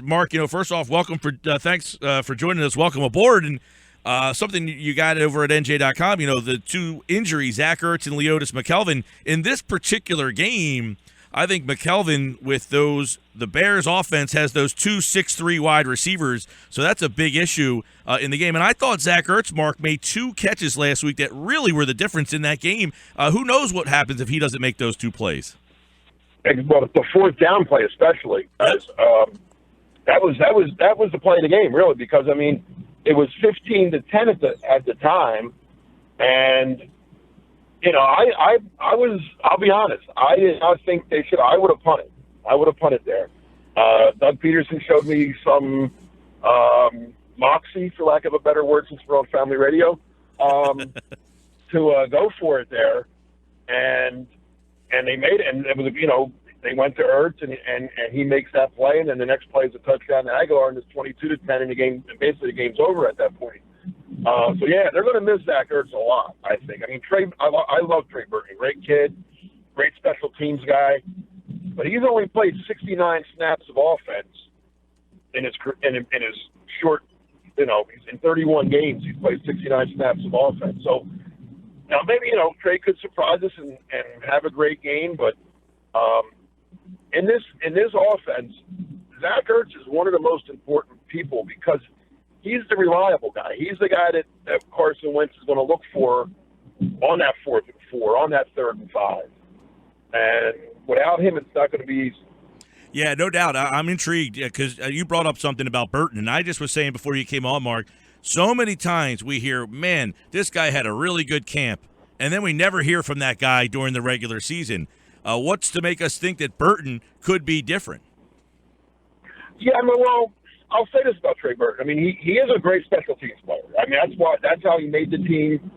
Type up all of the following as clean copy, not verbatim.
Mark, first off, welcome thanks for joining us. Welcome aboard. And something you got over at NJ.com, the two injuries, Zach Ertz and McKelvin. In this particular game, I think McKelvin with the Bears offense has those 2 6'3" wide receivers, so that's a big issue in the game. And I thought Zach Ertz, Mark, made 2 catches last week that really were the difference in that game. Who knows what happens if he doesn't make those 2 plays? Well, the fourth down play especially. That was the play of the game, really, because it was 15-10 at the time, and I'll be honest, I did not think they should. I would have punted. There. Doug Peterson showed me some moxie, for lack of a better word, since we're on family radio, to go for it there, and they made it, and it was they went to Ertz and he makes that play, and then the next play is a touchdown to Aguilar, and it's 22-10 in the game, and basically the game's over at that point. So yeah, they're going to miss Zach Ertz a lot, I think. I love Trey Burton, great kid, great special teams guy, but he's only played 69 snaps of offense in his short, he's in 31 games. He's played 69 snaps of offense. So now maybe Trey could surprise us and have a great game, but in this offense, Zach Ertz is one of the most important people because he's the reliable guy. He's the guy that Carson Wentz is going to look for on that 4th and 4, on that 3rd and 5. And without him, it's not going to be easy. Yeah, no doubt. I'm intrigued because you brought up something about Burton, and I just was saying before you came on, Mark, so many times we hear, man, this guy had a really good camp, and then we never hear from that guy during the regular season. What's to make us think that Burton could be different? Yeah, well, I'll say this about Trey Burton. He is a great special teams player. That's how he made the team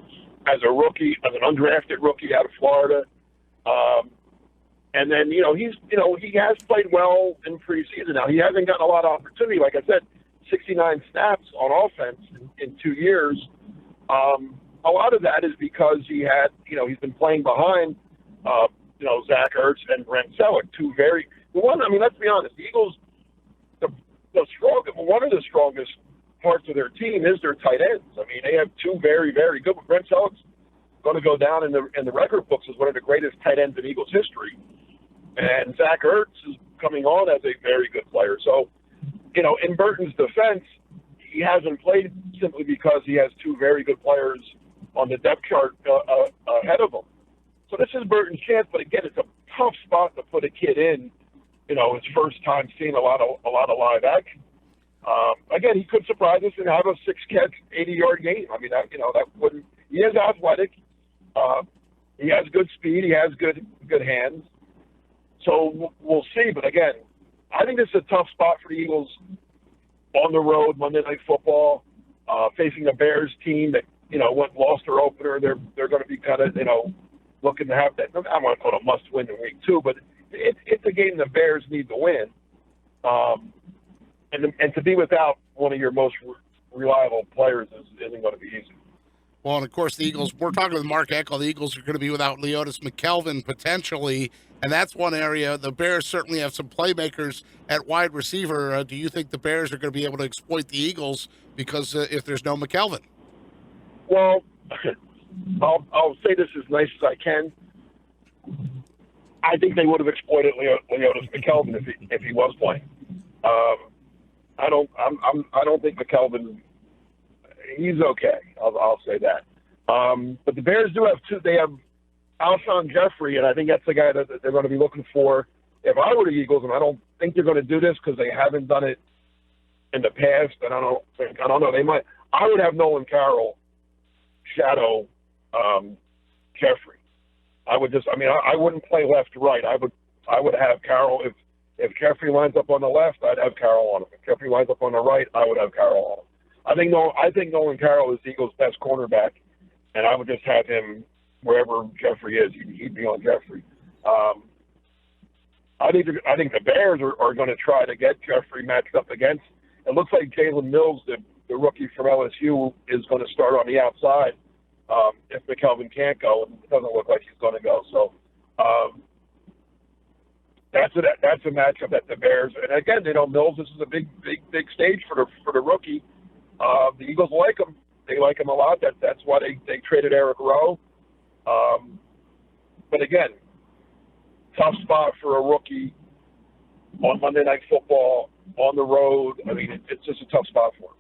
as a rookie, as an undrafted rookie out of Florida. And then, he has played well in preseason. Now, he hasn't gotten a lot of opportunity. Like I said, 69 snaps on offense in 2 years. A lot of that is because he's been playing behind, Zach Ertz and Brent Selleck, let's be honest, the Eagles, one of the strongest parts of their team is their tight ends. They have 2 very, very good. Brent Selleck's going to go down in the record books as one of the greatest tight ends in Eagles history. And Zach Ertz is coming on as a very good player. So, in Burton's defense, he hasn't played simply because he has 2 very good players on the depth chart ahead of him. So this is Burton's chance, but again, it's a tough spot to put a kid in. His first time seeing a lot of live action. Again, he could surprise us and have a 6-catch, 80-yard game. That wouldn't. He is athletic. He has good speed. He has good hands. So we'll see. But again, I think this is a tough spot for the Eagles on the road, Monday Night Football, facing a Bears team that lost their opener. They're going to be kind of looking to have that. I want to call it a must-win in week 2, but it's a game the Bears need to win. And to be without one of your most reliable players isn't going to be easy. Well, and of course, the Eagles, we're talking with Mark Eckel, the Eagles are going to be without Ertz McKelvin potentially, and that's one area. The Bears certainly have some playmakers at wide receiver. Do you think the Bears are going to be able to exploit the Eagles because if there's no McKelvin? Well, I'll say this as nice as I can. I think they would have exploited Ertz McKelvin if he was playing. I don't think McKelvin. He's okay. I'll say that. But the Bears do have 2. They have Alshon Jeffrey, and I think that's the guy that they're going to be looking for. If I were the Eagles, and I don't think they're going to do this because they haven't done it in the past, and I don't know. They might. I would have Nolan Carroll shadow Jeffrey. I would just. I wouldn't play left to right. I would have Carroll. If Jeffrey lines up on the left, I'd have Carroll on him. If Jeffrey lines up on the right, I would have Carroll on him. I think Nolan Carroll is the Eagles' best cornerback, and I would just have him wherever Jeffrey is. He'd be on Jeffrey. I think the Bears are going to try to get Jeffrey matched up against. It looks like Jalen Mills, the rookie from LSU, is going to start on the outside if McKelvin can't go, and it doesn't look like he's going to go. So that's a matchup that the Bears, and again, Mills, this is a big stage for the rookie. The Eagles like him. They like him a lot. That's why they traded Eric Rowe. But again, tough spot for a rookie on Monday Night Football on the road. I mean, it's just a tough spot for him.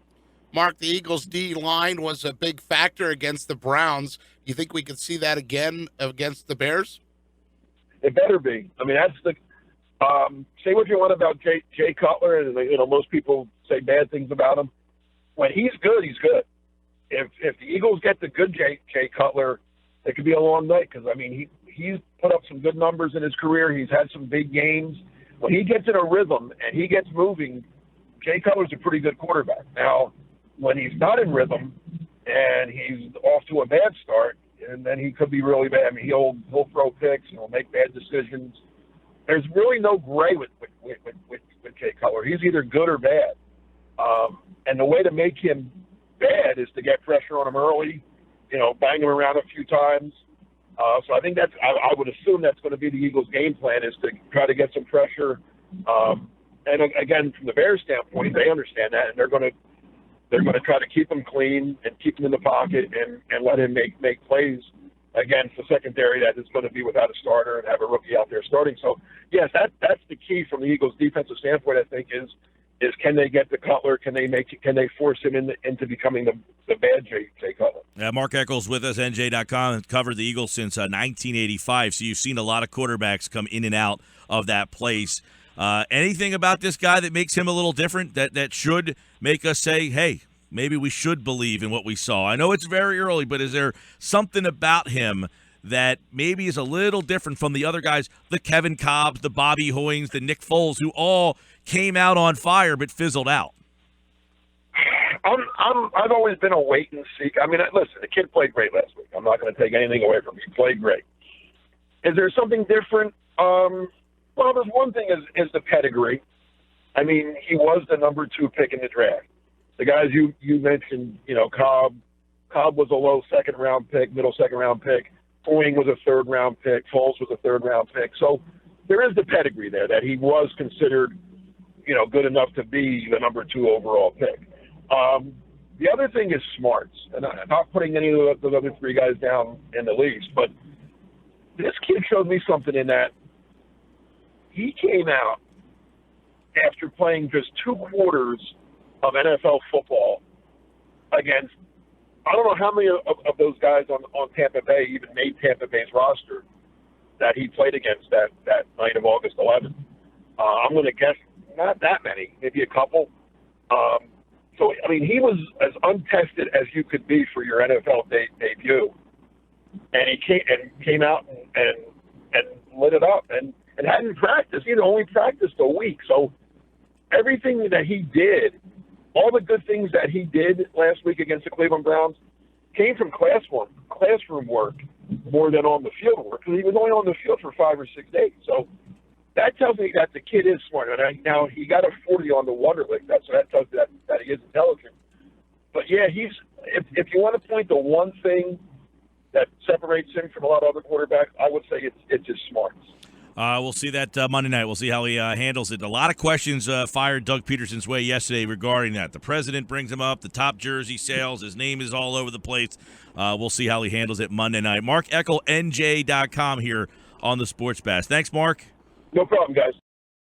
Mark, the Eagles' D-line was a big factor against the Browns. You think we could see that again against the Bears? It better be. I mean, that's the say what you want about Jay Cutler, and most people say bad things about him. When he's good, he's good. If the Eagles get the good Jay Cutler, it could be a long night because, I mean, he's put up some good numbers in his career. He's had some big games. When he gets in a rhythm and he gets moving, Jay Cutler's a pretty good quarterback. Now, when he's not in rhythm and he's off to a bad start, and then he could be really bad. I mean, he'll throw picks, he'll make bad decisions. There's really no gray with Jay Cutler. He's either good or bad. And the way to make him bad is to get pressure on him early, bang him around a few times. So I think I would assume that's going to be the Eagles' game plan, is to try to get some pressure. And again, from the Bears' standpoint, they understand that, and they're going to try to keep him clean and keep him in the pocket and let him make plays against the secondary that is going to be without a starter and have a rookie out there starting. So yes, that's the key from the Eagles' defensive standpoint. I think is can they get the Cutler? Can they force him into becoming the bad Jay Cutler? Yeah, Mark Eckel's with us, NJ.com, and covered the Eagles since 1985. So you've seen a lot of quarterbacks come in and out of that place. Anything about this guy that makes him a little different that should make us say, hey, maybe we should believe in what we saw? I know it's very early, but is there something about him that maybe is a little different from the other guys, the Kevin Cobbs, the Bobby Hoyings, the Nick Foles, who all came out on fire but fizzled out? I've always been a wait and see. I mean, listen, the kid played great last week. I'm not going to take anything away from him. He played great. Is there something different? Well, there's one thing is the pedigree. I mean, he was the number 2 pick in the draft. The guys you mentioned, Cobb was a low second-round pick, middle second-round pick. Hoying was a third-round pick. Foles was a third-round pick. So there is the pedigree there that he was considered, good enough to be the number 2 overall pick. The other thing is smarts, and I'm not putting any of those other 3 guys down in the least, but this kid showed me something in that he came out after playing just 2 quarters of NFL football against, I don't know how many of those guys on Tampa Bay even made Tampa Bay's roster that he played against that night of August 11th. I'm going to guess not that many, maybe a couple. So, I mean, he was as untested as you could be for your NFL debut. And he came out and lit it up and hadn't practiced. He had only practiced a week. So everything that he did, all the good things that he did last week against the Cleveland Browns came from classroom work more than on the field work, because he was only on the field for 5 or 6 days. So that tells me that the kid is smart. And now he got a 40 on the Wonderlic. That tells you that he is intelligent. But yeah, if you want to point to one thing that separates him from a lot of other quarterbacks, I would say it's his smarts. We'll see that Monday night. We'll see how he handles it. A lot of questions fired Doug Peterson's way yesterday regarding that. The president brings him up. The top jersey sales. His name is all over the place. We'll see how he handles it Monday night. Mark Eckel, NJ.com here on the Sports Bash. Thanks, Mark. No problem, guys.